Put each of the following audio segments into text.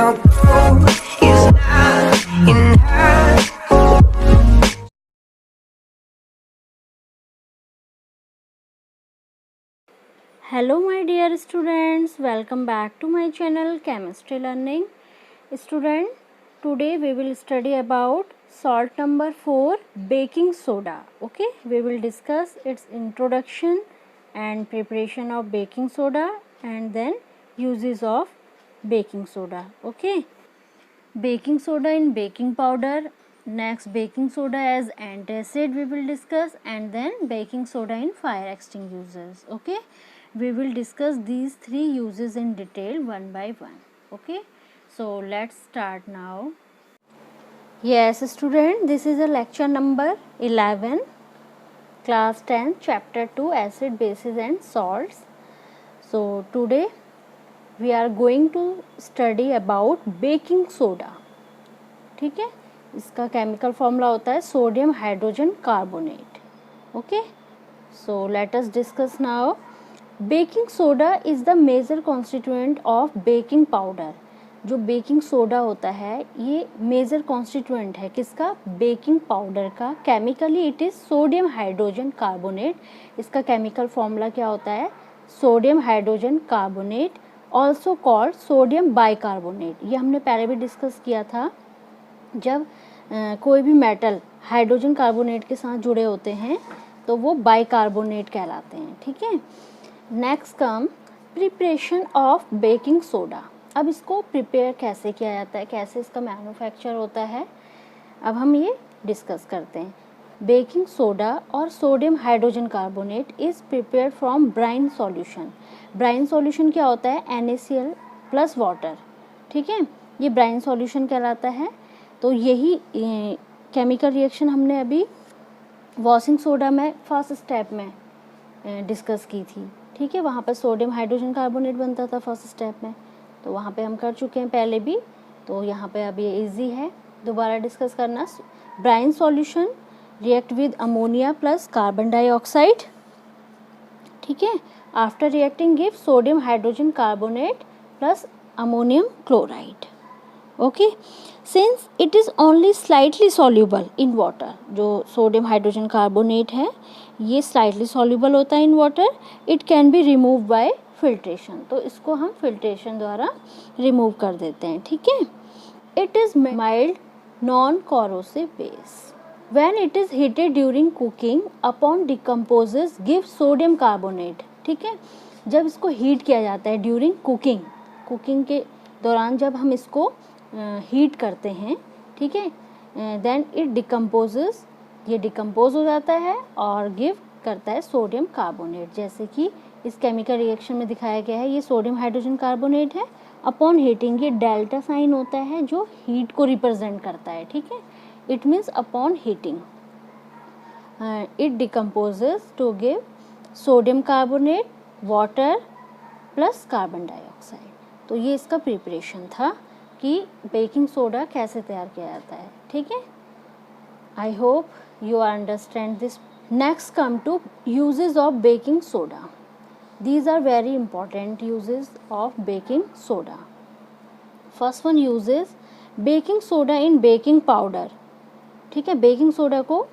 our growth is not in her. Hello my dear students, welcome back to my channel Chemistry Learning. Student, today we will study about salt number 4, baking soda. Okay, we will discuss its introduction and preparation of baking soda and then uses of baking soda. Okay, baking soda in baking powder, next baking soda as antacid we will discuss, and then baking soda in fire extinguishers. Okay, we will discuss these three uses in detail one by one. Okay, so let's start now. Yes student, this is a lecture number 11, class 10, chapter 2, acid, bases and salts. So today we are going to study about baking soda. ठीक है, इसका chemical formula होता है sodium hydrogen carbonate. Okay, so let us discuss now. Baking soda is the major constituent of baking powder. जो baking soda होता है ये major constituent है किसका? बेकिंग पाउडर का. Chemically it is sodium hydrogen carbonate. इसका केमिकल फॉर्मूला क्या होता है? Sodium hydrogen carbonate, also called sodium bicarbonate. ये हमने पहले भी डिस्कस किया था. जब कोई भी मेटल हाइड्रोजन कार्बोनेट के साथ जुड़े होते हैं तो वो बाइकार्बोनेट कहलाते हैं. ठीक है, next come preparation of baking soda. अब इसको प्रिपेयर कैसे किया जाता है, कैसे इसका मैन्युफैक्चर होता है, अब हम ये डिस्कस करते हैं. बेकिंग सोडा और sodium hydrogen carbonate is prepared from brine solution. Brine solution क्या होता है? NaCl plus water. ठीक है, ये ब्राइन सॉल्यूशन कहलाता है. तो यही केमिकल रिएक्शन हमने अभी वॉशिंग सोडा में फर्स्ट स्टेप में डिस्कस की थी. ठीक है, वहाँ पर सोडियम हाइड्रोजन कार्बोनेट बनता था फर्स्ट स्टेप में, तो वहाँ पे हम कर चुके हैं पहले भी. तो यहाँ पे अब ये इजी है दोबारा डिस्कस करना. Brine solution react with ammonia plus carbon dioxide. ठीक है, after reacting give sodium hydrogen carbonate plus ammonium chloride. Okay, since it is only slightly soluble in water. जो सोडियम हाइड्रोजन कार्बोनेट है ये slightly soluble होता है in water. It can be remove by filtration. तो इसको हम filtration द्वारा remove कर देते हैं. ठीक है, it is mild non corrosive base. When it is heated during cooking upon decomposes give sodium carbonate. ठीक है, जब इसको हीट किया जाता है ड्यूरिंग कुकिंग के दौरान जब हम इसको हीट करते हैं, ठीक है, देन इट डिकम्पोजेस, ये डिकम्पोज हो जाता है और गिव करता है सोडियम कार्बोनेट. जैसे कि इस केमिकल रिएक्शन में दिखाया गया है, ये सोडियम हाइड्रोजन कार्बोनेट है. अपॉन हीटिंग ये डेल्टा साइन होता है जो हीट को रिप्रेजेंट करता है. ठीक है, it means upon heating it decomposes to give sodium carbonate, water plus carbon dioxide. तो ये इसका प्रिपरेशन था कि बेकिंग सोडा कैसे तैयार किया जाता है. ठीक है, I hope you understand this. Next come to uses of baking soda. These are very important uses of baking soda. First one uses baking soda in baking powder. ठीक है, बेकिंग सोडा को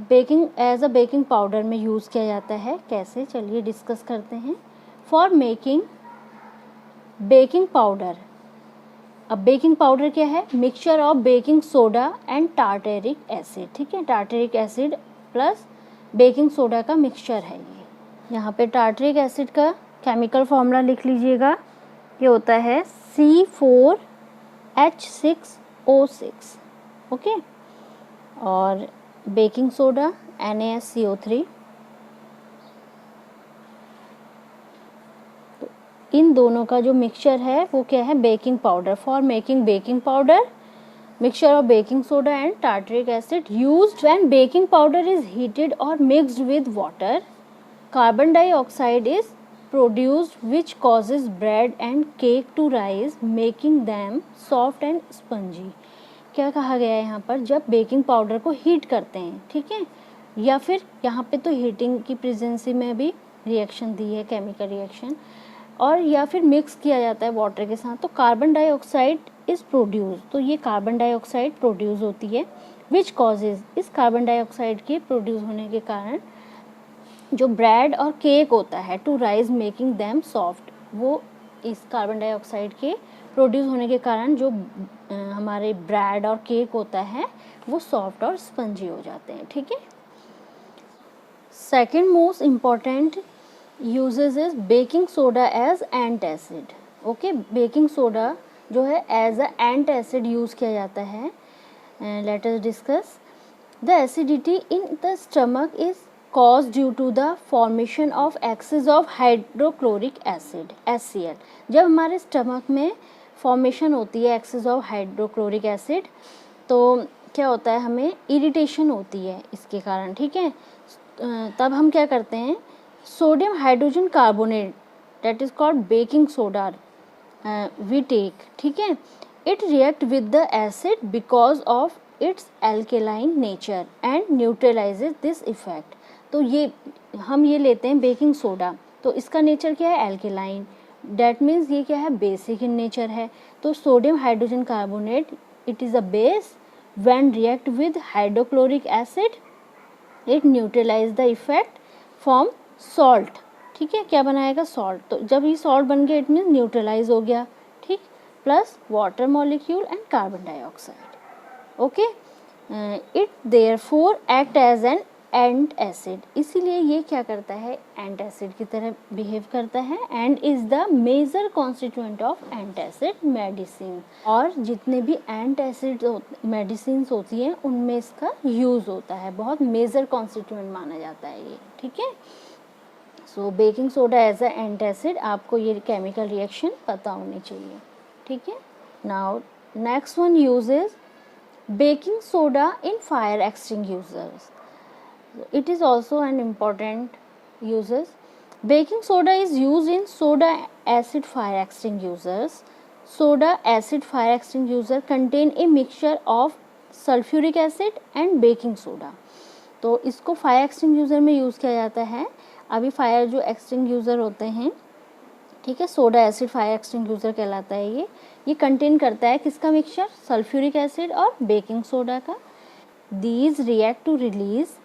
baking as a baking powder में use किया जाता है. कैसे, चलिए discuss करते हैं. For making baking powder. अब बेकिंग पाउडर क्या है? Mixture of baking soda and tartaric acid. ठीक है, tartaric acid plus baking soda का मिक्सचर है ये. यहाँ पे टार्टेरिक एसिड का केमिकल फॉर्मूला लिख लीजिएगा. ये होता है C4H6O6. ओके, और बेकिंग सोडा NaSCO3. इन दोनों का जो मिक्सचर है वो क्या है? Baking powder. For making baking powder, mixture of baking soda and tartaric acid used when baking powder is heated और mixed with water. Carbon dioxide is produced which causes bread and cake to rise making them soft and spongy. क्या कहा गया है यहाँ पर? जब baking powder को heat करते हैं, ठीक है, या फिर यहाँ पे तो हीटिंग की प्रेजेंसी में भी रिएक्शन दी है, केमिकल रिएक्शन. और या फिर मिक्स किया जाता है वाटर के साथ तो कार्बन डाइऑक्साइड इज़ प्रोड्यूस, तो ये कार्बन डाइऑक्साइड प्रोड्यूस होती है। विच कॉजेज, इस कार्बन डाइऑक्साइड के प्रोड्यूस होने के कारण जो ब्रेड और केक होता है to rise making them soft, वो इस कार्बन डाइऑक्साइड के प्रोड्यूस होने के कारण जो हमारे ब्रेड और केक होता है वो सॉफ्ट और स्पंजी हो जाते हैं। ठीक है। Second most important uses is baking soda as antacid. Okay, baking soda जो है एज अ एंटासिड यूज़ किया जाता है। Let us discuss. The acidity in the stomach is caused due to the formation of excess of hydrochloric acid HCl। जब हमारे stomach में formation होती है एक्सेस ऑफ हाइड्रोक्लोरिक एसिड तो क्या होता है, हमें इरिटेशन होती है इसके कारण। ठीक है, तब हम क्या करते हैं, sodium hydrogen carbonate that is called baking soda we take. ठीक है, it react with the acid because of its alkaline nature and neutralizes this effect. तो ये हम ये लेते हैं बेकिंग सोडा, तो इसका नेचर क्या है, एल्केलाइन, डैट मीन्स ये क्या है, बेसिक इन नेचर है। तो sodium hydrogen carbonate it is a base, when react with hydrochloric acid it neutralize the effect form salt. ठीक है, क्या बनाएगा, सॉल्ट। तो जब ये सॉल्ट बन गया इट मीन्स न्यूट्रलाइज हो गया। ठीक, plus water molecule and carbon dioxide. Okay, it therefore act as an antacid, इसीलिए ये क्या करता है, एंट एसिड की तरह बिहेव करता है and is the major constituent of antacid medicine. और जितने भी एंट एसिड मेडिसिन होती हैं उनमें इसका यूज़ होता है, बहुत मेजर कॉन्स्टिट्यूएंट माना जाता है ये। ठीक है, so baking soda as a antacid, आपको ये केमिकल रिएक्शन पता होनी चाहिए। ठीक है, now next one use is baking soda in fire extinguishers. It is also an important uses. Baking soda is used in soda acid fire extinguishers. Soda acid fire extinguisher contain a mixture of sulfuric acid and baking soda. तो इसको fire extinguisher में use किया जाता है। अभी fire जो extinguisher होते हैं, ठीक है, सोडा एसिड फायर एक्सटिंग्विशर कहलाता है ये कंटेन करता है किसका मिक्सचर, सल्फ्यूरिक एसिड और बेकिंग सोडा का। These react to release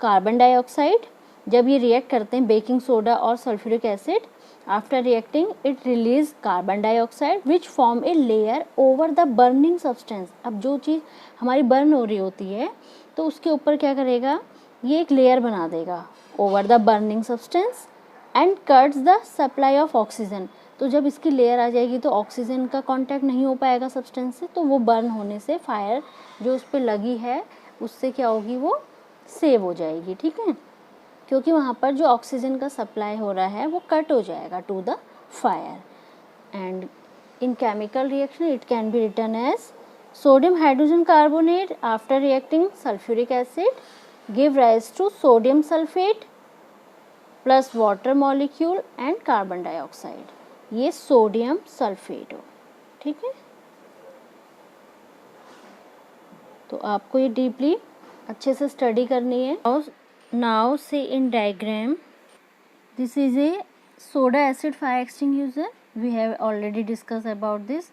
carbon dioxide. जब ये रिएक्ट करते हैं बेकिंग सोडा और sulphuric acid, after reacting it release carbon dioxide which form a layer over the burning substance. अब जो चीज़ हमारी बर्न हो रही होती है तो उसके ऊपर क्या करेगा, ये एक लेयर बना देगा over the burning substance and cuts the supply of oxygen. तो जब इसकी लेयर आ जाएगी तो ऑक्सीजन का कांटेक्ट नहीं हो पाएगा सब्सटेंस से, तो वो बर्न होने से फायर जो उस पर लगी है उससे क्या होगी, वो सेव हो जाएगी। ठीक है, क्योंकि वहाँ पर जो ऑक्सीजन का सप्लाई हो रहा है वो कट हो जाएगा to the fire. And in chemical reaction it can be written as sodium hydrogen carbonate after reacting sulphuric acid give rise to sodium sulphate plus water molecule and carbon dioxide, ये sodium sulphate हो। ठीक है, तो आपको ये deeply अच्छे से study करनी है। नाउ से in diagram, this is a soda acid fire extinguisher, we have already discuss about this.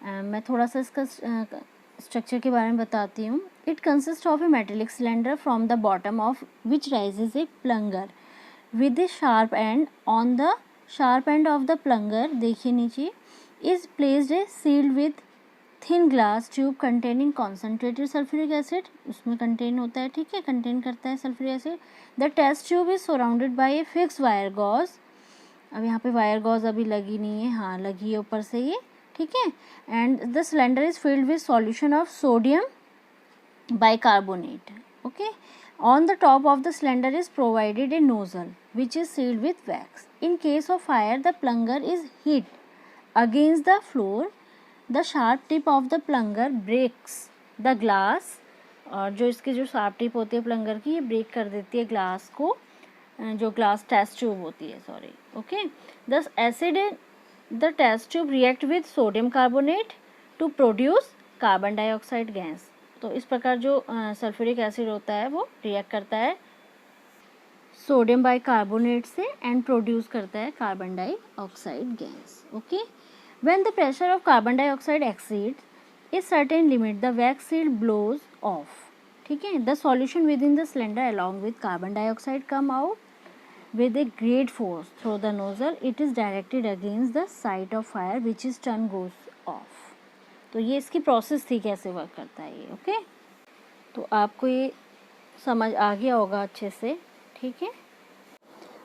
मैं थोड़ा सा इसका स्ट्रक्चर के बारे में बताती हूँ। It consist of a metallic cylinder from the bottom of which rises a plunger with a sharp end on the sharp end of the plunger, देखिए नीचे, is placed a sealed with thin glass tube containing concentrated sulphuric acid, उसमें contain होता है। ठीक है, contain करता है sulphuric acid. The test tube is surrounded by a fix wire gauze. अब यहाँ पे वायर गॉज अभी लगी नहीं है, हाँ लगी है ऊपर से ये। ठीक है, and the cylinder is filled with solution of sodium bicarbonate. Okay, on the top of the cylinder is provided a nozzle which is sealed with wax. In case of fire the plunger is hit against the floor, the sharp tip of the plunger breaks the glass. और जो इसकी जो sharp tip होती है प्लंगर की, ये break कर देती है ग्लास को, जो ग्लास टेस्ट ट्यूब होती है, sorry. Okay, thus acid the test tube react with sodium carbonate to produce carbon dioxide gas. तो इस प्रकार जो सल्फ्यूरिक एसिड होता है वो रिएक्ट करता है सोडियम बाइकार्बोनेट से एंड प्रोड्यूस करता है carbon dioxide gas. Okay, when the pressure of carbon dioxide exceeds a certain limit the wax seal blows off. ठीक है, the solution within the cylinder along with carbon dioxide come out with a great force through the nozzle. It is directed against the site of fire which is turn goes off. तो ये इसकी process थी, कैसे work करता है ये. Okay, तो आपको ये समझ आ गया होगा अच्छे से. ठीक है,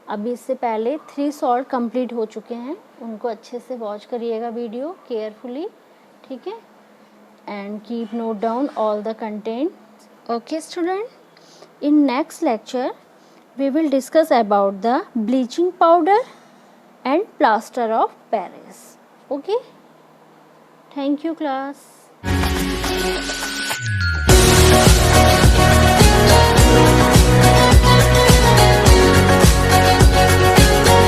अभी इससे पहले 3 सॉल्ट कंप्लीट हो चुके हैं, उनको अच्छे से वॉच करिएगा वीडियो केयरफुली. ठीक है, and keep note down all the content. Okay student, in next lecture we will discuss about the bleaching powder and plaster of Paris. Okay, thank you class.